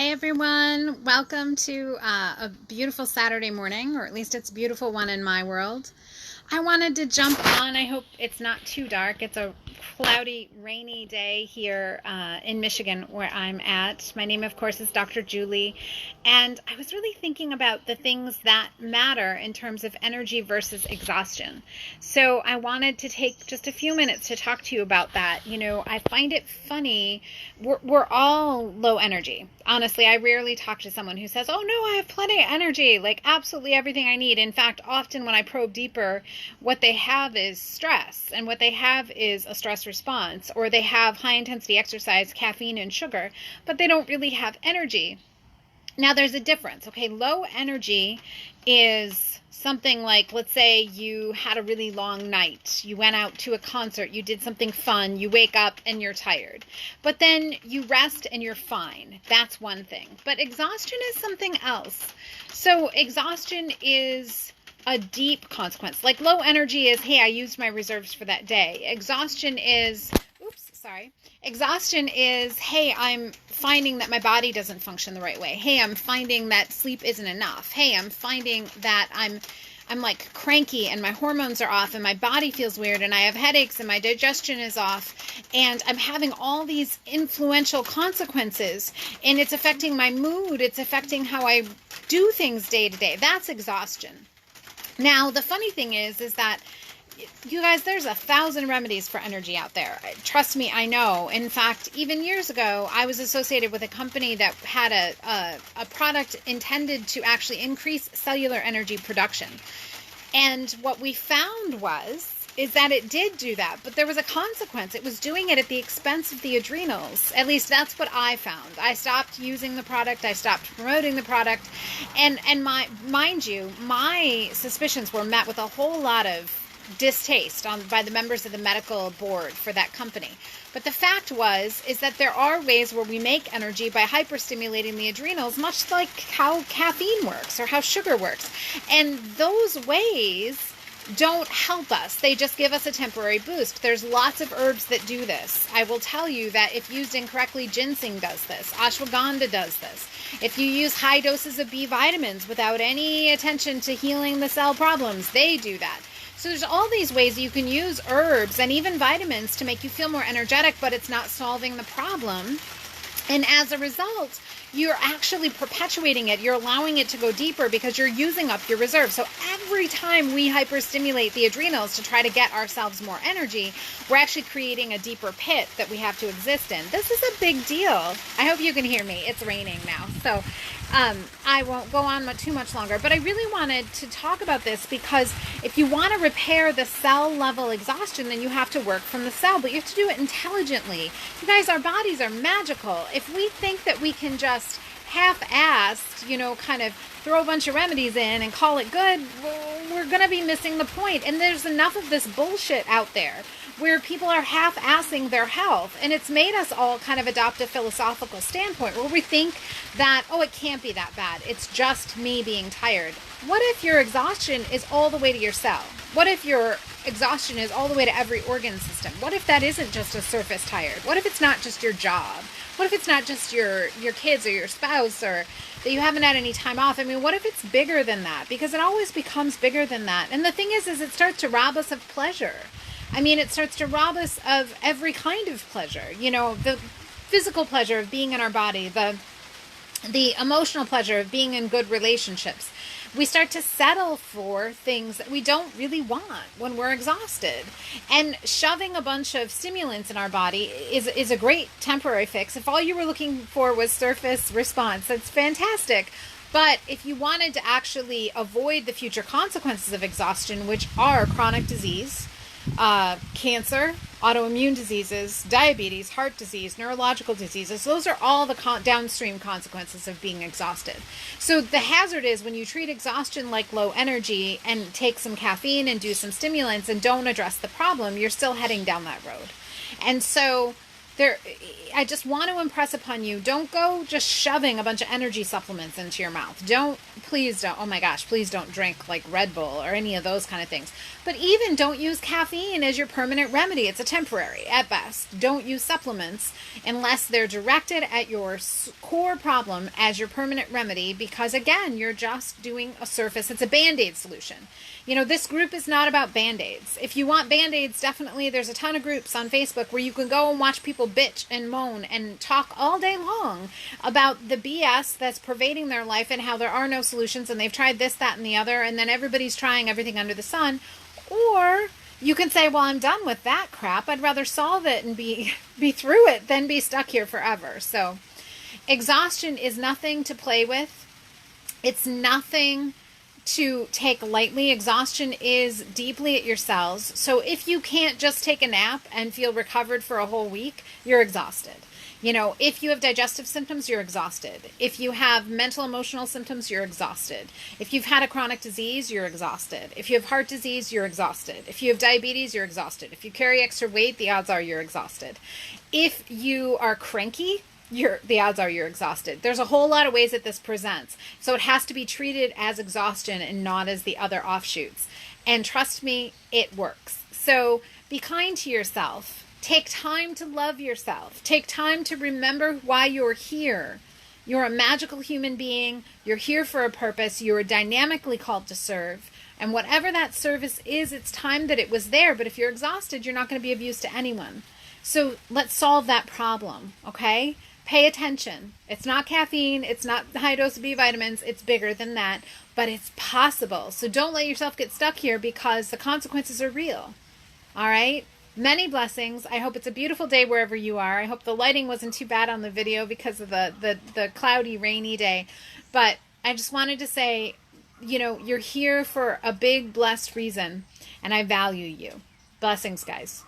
Hi everyone, welcome to a beautiful Saturday morning, or at least it's a beautiful one in my world. I wanted to jump on. I hope it's not too dark. It's a cloudy, rainy day here in Michigan where I'm at. My name, of course, is Dr. Julie, and I was really thinking about the things that matter in terms of energy versus exhaustion. So I wanted to take just a few minutes to talk to you about that. You know, I find it funny. We're all low energy. Honestly, I rarely talk to someone who says, oh no, I have plenty of energy, like absolutely everything I need. In fact, often when I probe deeper, what they have is stress, and what they have is a stress response, or they have high intensity exercise, caffeine, and sugar, but they don't really have energy. Now there's a difference. Okay, low energy is something like, let's say you had a really long night, you went out to a concert, you did something fun, you wake up and you're tired, but then you rest and you're fine. That's one thing. But exhaustion is something else. So exhaustion is a deep consequence. Like low energy is, hey, I used my reserves for that day. Exhaustion is, exhaustion is, hey, I'm finding that my body doesn't function the right way. Hey, I'm finding that sleep isn't enough. Hey, I'm finding that I'm like cranky and my hormones are off and my body feels weird and I have headaches and my digestion is off and I'm having all these influential consequences and it's affecting my mood. It's affecting how I do things day to day. That's exhaustion. Now, the funny thing is that you guys, there's 1,000 remedies for energy out there. Trust me, I know. In fact, even years ago, I was associated with a company that had a product intended to actually increase cellular energy production. And what we found is that it did do that, but there was a consequence. It was doing it at the expense of the adrenals. At least that's what I found. I stopped using the product. I stopped promoting the product. And mind you, my suspicions were met with a whole lot of distaste by the members of the medical board for that company. But the fact is that there are ways where we make energy by hyperstimulating the adrenals, much like how caffeine works or how sugar works. And those ways don't help us. They just give us a temporary boost. There's lots of herbs that do this. I will tell you that if used incorrectly, ginseng does this. Ashwagandha does this. If you use high doses of B vitamins without any attention to healing the cell problems, they do that. So there's all these ways you can use herbs and even vitamins to make you feel more energetic, but it's not solving the problem. And as a result, you're actually perpetuating it. You're allowing it to go deeper because you're using up your reserves. So every time we hyperstimulate the adrenals to try to get ourselves more energy, we're actually creating a deeper pit that we have to exist in. This is a big deal. I hope you can hear me. It's raining now. So I won't go on too much longer, but I really wanted to talk about this because if you want to repair the cell level exhaustion, then you have to work from the cell, but you have to do it intelligently. You guys, our bodies are magical. If we think that we can just half-assed, kind of throw a bunch of remedies in and call it good, we're going to be missing the point. And there's enough of this bullshit out there where people are half-assing their health. And it's made us all kind of adopt a philosophical standpoint where we think that, oh, it can't be that bad. It's just me being tired. What if your exhaustion is all the way to your cell? What if your exhaustion is all the way to every organ system? What if that isn't just a surface tired? What if it's not just your job? What if it's not just your kids or your spouse or that you haven't had any time off? I mean, what if it's bigger than that? Because it always becomes bigger than that. And the thing is it starts to rob us of pleasure. I mean, it starts to rob us of every kind of pleasure. The physical pleasure of being in our body, the emotional pleasure of being in good relationships. We start to settle for things that we don't really want when we're exhausted. And shoving a bunch of stimulants in our body is a great temporary fix. If all you were looking for was surface response, that's fantastic. But if you wanted to actually avoid the future consequences of exhaustion, which are chronic disease, cancer, autoimmune diseases, diabetes, heart disease, neurological diseases, those are all the downstream consequences of being exhausted. So the hazard is when you treat exhaustion like low energy and take some caffeine and do some stimulants and don't address the problem, you're still heading down that road. And so I just want to impress upon you, don't go just shoving a bunch of energy supplements into your mouth. Please don't, oh my gosh, please don't drink like Red Bull or any of those kind of things. But even don't use caffeine as your permanent remedy. It's a temporary at best. Don't use supplements unless they're directed at your core problem as your permanent remedy, because again, you're just doing a surface. It's a Band-Aid solution. You know, this group is not about Band-Aids. If you want Band-Aids, definitely there's a ton of groups on Facebook where you can go and watch people bitch and moan and talk all day long about the BS that's pervading their life and how there are no solutions and they've tried this, that, and the other, and then everybody's trying everything under the sun. Or you can say, well, I'm done with that crap. I'd rather solve it and be through it than be stuck here forever. So exhaustion is nothing to play with. It's nothing to take lightly. Exhaustion is deeply at your cells. So if you can't just take a nap and feel recovered for a whole week, you're exhausted. You know, if you have digestive symptoms, you're exhausted. If you have mental, emotional symptoms, you're exhausted. If you've had a chronic disease, you're exhausted. If you have heart disease, you're exhausted. If you have diabetes, you're exhausted. If you carry extra weight, the odds are you're exhausted. If you are cranky, the odds are you're exhausted. There's a whole lot of ways that this presents. So it has to be treated as exhaustion and not as the other offshoots. And trust me, it works. So be kind to yourself. Take time to love yourself. Take time to remember why you're here. You're a magical human being. You're here for a purpose. You are dynamically called to serve. And whatever that service is, it's time that it was there. But if you're exhausted, you're not going to be of use to anyone. So let's solve that problem, okay? Pay attention. It's not caffeine. It's not high dose of B vitamins. It's bigger than that, but it's possible. So don't let yourself get stuck here because the consequences are real. All right? Many blessings. I hope it's a beautiful day wherever you are. I hope the lighting wasn't too bad on the video because of the cloudy, rainy day. But I just wanted to say, you know, you're here for a big, blessed reason, and I value you. Blessings, guys.